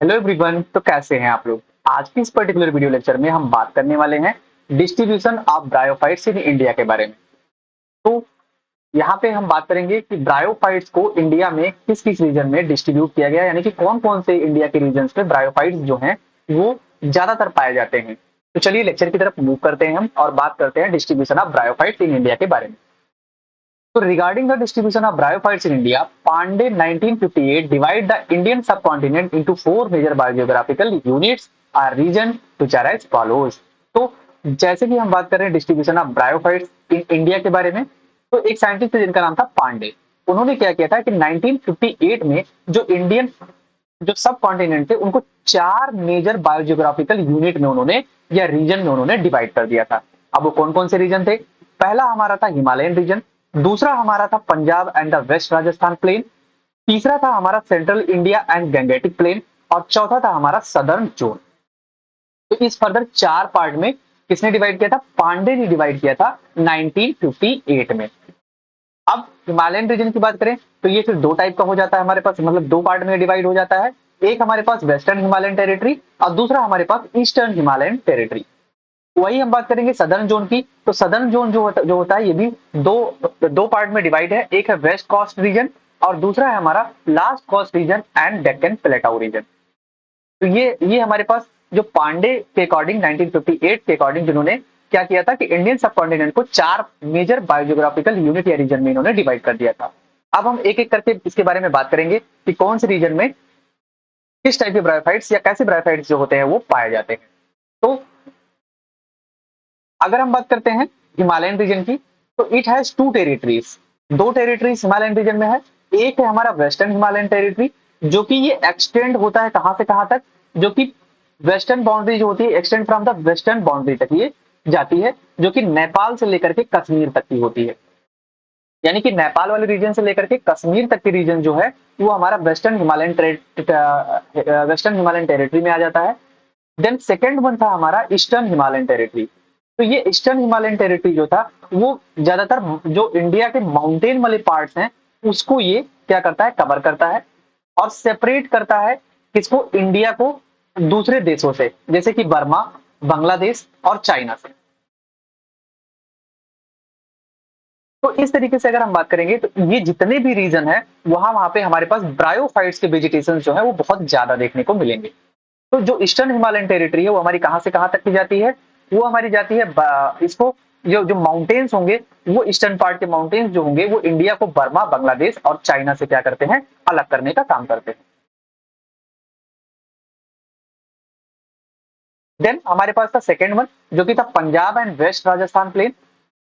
Hello everyone. तो कैसे हैं आप लोग। आज की इस पर्टिकुलर वीडियो लेक्चर में हम बात करने वाले हैं distribution of bryophytes in India के बारे में। तो यहाँ पे हम बात करेंगे कि ब्रायोफाइट्स को इंडिया में किस किस रीजन में डिस्ट्रीब्यूट किया गया, यानी कि कौन कौन से इंडिया के रीजन में ब्रायोफाइट्स जो हैं वो ज्यादातर पाए जाते हैं। तो चलिए लेक्चर की तरफ मूव करते हैं हम और बात करते हैं distribution of bryophytes in India के बारे में। So regarding the distribution of bryophytes in India, Pandey 1958 divide the Indian subcontinent into four major biogeographical units or region which are as follows। तो जैसे कि हम बात कर रहे हैं distribution of bryophytes in India के बारे में, तो एक साइंटिस्ट थे जिनका नाम था पांडे। उन्होंने क्या किया था कि 1958 में जो इंडियन जो सब कॉन्टिनेंट थे उनको चार मेजर बायोजियोग्राफिकल यूनिट में उन्होंने या रीजन में उन्होंने डिवाइड कर दिया था। अब वो कौन कौन से रीजन थे? पहला हमारा था हिमालयन रीजन, दूसरा हमारा था Punjab and the west Rajasthan plain, तीसरा था हमारा central India and Gangetic plain, और चौथा था हमारा सदर्न जोन। तो इस फर्दर चार पार्ट में किसने डिवाइड किया था? पांडे ने डिवाइड किया था 1958 में। अब हिमालयन रीजन की बात करें तो ये फिर दो टाइप का हो जाता है हमारे पास, मतलब दो पार्ट में डिवाइड हो जाता है। एक हमारे पास वेस्टर्न हिमालयन टेरिटरी और दूसरा हमारे पास ईस्टर्न हिमालयन टेरिटरी। वही हम बात करेंगे सदर्न जोन की। तो सदर्न जोन जो होता है ये भी दो दो पार्ट में डिवाइड है। एक है वेस्ट कोस्ट रीजन और दूसरा है हमारा last coast region and Deccan plateau region. तो ये हमारे पास जो पांडे के अकॉर्डिंग 1958 के अकॉर्डिंग जिन्होंने क्या किया था कि इंडियन सबकॉन्टिनेंट को चार मेजर बायोजियोग्राफिकल यूनिट या रीजन में इन्होंने डिवाइड कर दिया था। अब हम एक एक करके इसके बारे में बात करेंगे कि कौन से रीजन में किस टाइप के ब्रायोफाइट्स या कैसे ब्रायोफाइट्स जो होते हैं वो पाए जाते हैं। तो अगर हम बात करते हैं हिमालयन रीजन की, तो इट हैज टू टेरिटरीज। दो टेरिटरीज हिमालयन रीजन में है। एक है हमारा वेस्टर्न हिमालयन टेरिटरी, जो कि ये एक्सटेंड होता है कहां से कहां तक, जो कि वेस्टर्न बाउंड्री जो होती है extend from the western boundary तक ये जाती है, जो कि नेपाल से लेकर के कश्मीर तक की होती है। यानी कि नेपाल वाले रीजन से लेकर के कश्मीर तक की रीजन जो है वो हमारा वेस्टर्न हिमालयन टेरिटरी में आ जाता है। देन सेकेंड वन था हमारा ईस्टर्न हिमालयन टेरिटरी। तो ये ईस्टर्न हिमालयन टेरिटरी जो था वो ज्यादातर जो इंडिया के माउंटेन वाले पार्ट्स हैं उसको ये क्या करता है, कवर करता है और सेपरेट करता है किसको, इंडिया को दूसरे देशों से, जैसे कि बर्मा, बांग्लादेश और चाइना से। तो इस तरीके से अगर हम बात करेंगे तो ये जितने भी रीजन है वहां पे हमारे पास ब्रायोफाइट्स के वेजिटेशन जो है वो बहुत ज्यादा देखने को मिलेंगे। तो जो ईस्टर्न हिमालयन टेरिटरी है वो हमारी कहां से कहां तक की जाती है? वो हमारी जाती है इसको जो जो माउंटेन्स होंगे वो ईस्टर्न पार्ट के माउंटेन्स जो होंगे वो इंडिया को बर्मा, बांग्लादेश और चाइना से क्या करते हैं, अलग करने का काम करते हैं। देन हमारे पास था सेकेंड वन जो कि था Punjab and west Rajasthan plain.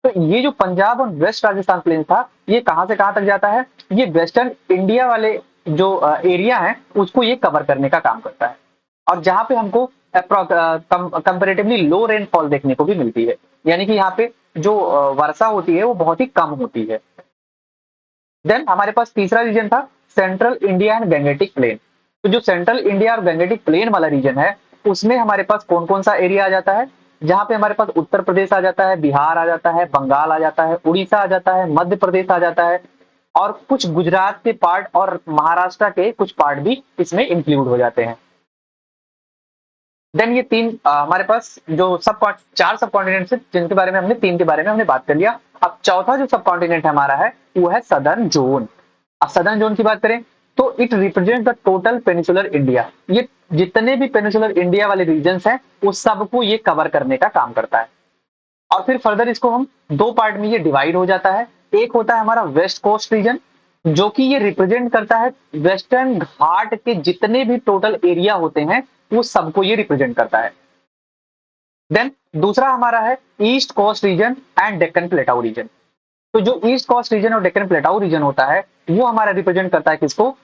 तो ये जो पंजाब और वेस्ट राजस्थान प्लेन था ये कहां से कहां तक जाता है? ये वेस्टर्न इंडिया वाले जो एरिया है उसको ये कवर करने का काम करता है, और जहां पे हमको कंपेरेटिवली लो रेनफॉल देखने को भी मिलती है, यानी कि यहाँ पे जो वर्षा होती है वो बहुत ही कम होती है। देन हमारे पास तीसरा रीजन था central India and Gangetic plane. तो जो सेंट्रल इंडिया और गंगेटिक प्लेन वाला रीजन है उसमें हमारे पास कौन कौन सा एरिया आ जाता है? जहां पे हमारे पास उत्तर प्रदेश आ जाता है, बिहार आ जाता है, बंगाल आ जाता है, उड़ीसा आ जाता है, मध्य प्रदेश आ जाता है, और कुछ गुजरात के पार्ट और महाराष्ट्र के कुछ पार्ट भी इसमें इंक्लूड हो जाते हैं। देन ये तीन हमारे पास जो चार सब कॉन्टिनेंट है जिनके बारे में हमने तीन के बारे में हमने बात कर लिया। अब चौथा जो सब कॉन्टिनेंट है हमारा है वो है सदर्न जोन। अब सदर्न जोन की बात करें तो it represent the total peninsular India. ये जितने भी पेनिसुलर इंडिया वाले रीजन हैं उस सबको ये कवर करने का काम करता है। और फिर फर्दर इसको हम दो पार्ट में ये डिवाइड हो जाता है। एक होता है हमारा वेस्ट कोस्ट रीजन जो कि ये रिप्रेजेंट करता है वेस्टर्न घाट के जितने भी टोटल एरिया होते हैं वो सबको ये रिप्रेजेंट करता है। देन दूसरा हमारा है east coast region and Deccan plateau region. तो जो ईस्ट कोस्ट रीजन और डेक्कन प्लेटाउ रीजन होता है वो हमारा रिप्रेजेंट करता है किसको?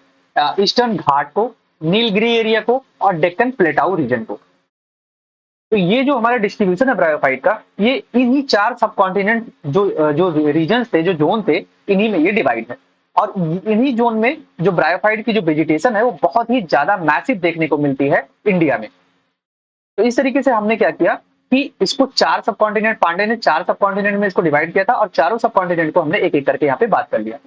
ईस्टर्न घाट को, नीलगिरी एरिया को और डेक्कन प्लेटाउ रीजन को। तो ये जो हमारा डिस्ट्रीब्यूशन है ब्रायोफाइट का ये इन्हीं चार सब कॉन्टिनेंट जो रीजन थे, जो जोन थे, इन्हीं में ये डिवाइड है। और इन्हीं जोन में जो ब्रायोफाइट की जो वेजिटेशन है वो बहुत ही ज्यादा मैसिव देखने को मिलती है इंडिया में। तो इस तरीके से हमने क्या किया कि इसको चार सब कॉन्टिनेंट, पांडे ने चार सब कॉन्टिनेंट में इसको डिवाइड किया था और चारों सब कॉन्टिनेंट को हमने एक एक करके यहाँ पे बात कर लिया।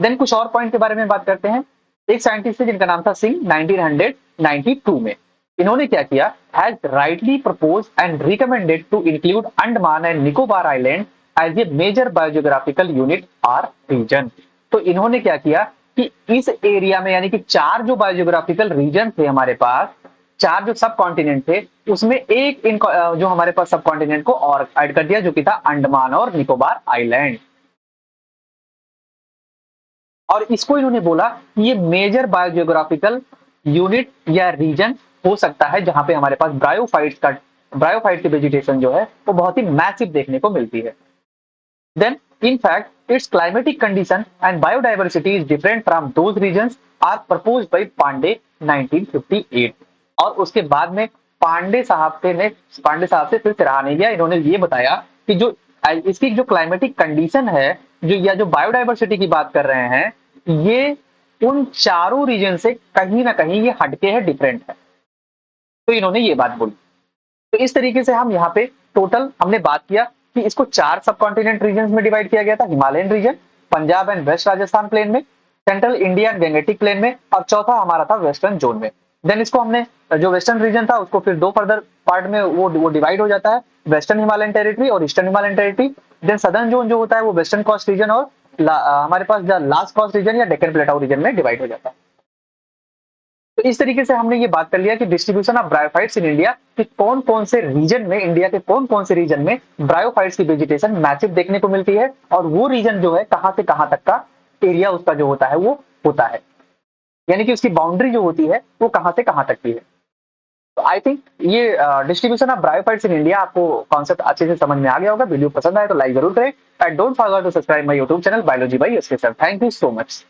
देन कुछ और पॉइंट के बारे में बात करते हैं एक साइंटिस्ट थे जिनका नाम था सिंह 1992 में। इन्होंने क्या किया, has rightly propose and recommended to include Andaman and Nicobar island as a major biogeographical unit or region. तो इन्होंने क्या किया कि इस एरिया में, यानी कि 4 जो बायोजियोग्राफिकल रीजन थे हमारे पास, 4 जो सब कॉन्टिनेंट थे, उसमें एक जो हमारे पास सब कॉन्टिनेंट को और ऐड कर दिया, जो कि था अंडमान और निकोबार आइलैंड। और इसको इन्होंने बोला कि ये मेजर बायोजियोग्राफिकल यूनिट या रीजन हो सकता है जहां पे हमारे पास ब्रायोफाइट की वेजिटेशन जो है वो बहुत ही मैसिव देखने को मिलती है। Then in fact its climatic condition and biodiversity is different from those regions are proposed by Pandey 1958। और उसके बाद में पांडे साहब से फिर सराहा नहीं गया। इन्होंने ये बताया कि जो इसकी जो क्लाइमेटिक कंडीशन है, जो या जो बायोडाइवर्सिटी की बात कर रहे हैं, ये उन चारों रीजन से कहीं ना कहीं ये हटके है, डिफरेंट है। तो इन्होंने ये बात बोली। तो इस तरीके से हम यहाँ पे टोटल हमने बात किया कि इसको 4 सब कॉन्टिनेंट रीजन में डिवाइड किया गया था। Himalayan region, Punjab and west Rajasthan plain में, सेंट्रल इंडिया गैंगेटिक प्लेन में, और चौथा हमारा था वेस्टर्न जोन में। देन इसको हमने जो वेस्टर्न रीजन था उसको फिर 2 फर्दर पार्ट में वो डिवाइड हो जाता है, वेस्टर्न हिमालयन टेरिटरी और eastern Himalayan territory. Then southern zone जो होता है वो वेस्टर्न कोस्ट रीजन और हमारे पास लास्ट कोस्ट रीजन या डेक्कन प्लेटाउ रीजन में डिवाइड हो जाता है। तो इस तरीके से हमने ये बात कर लिया कि distribution of bryophytes in India, कि कौन कौन से रीजन में, इंडिया के कौन कौन से रीजन में ब्रायोफाइट्स की वेजिटेशन मैसिव देखने को मिलती है, और वो रीजन जो है कहां से कहां तक का एरिया उसका जो होता है वो होता है, यानी कि उसकी बाउंड्री जो होती है वो कहां से कहां तक की है। तो आई थिंक ये distribution of bryophytes in India आपको कॉन्सेप्ट अच्छे से समझ में आ गया होगा। वीडियो पसंद आए तो लाइक जरूर करें and don't forget to subscribe my YouTube channel biology by SK sir. Thank you so much.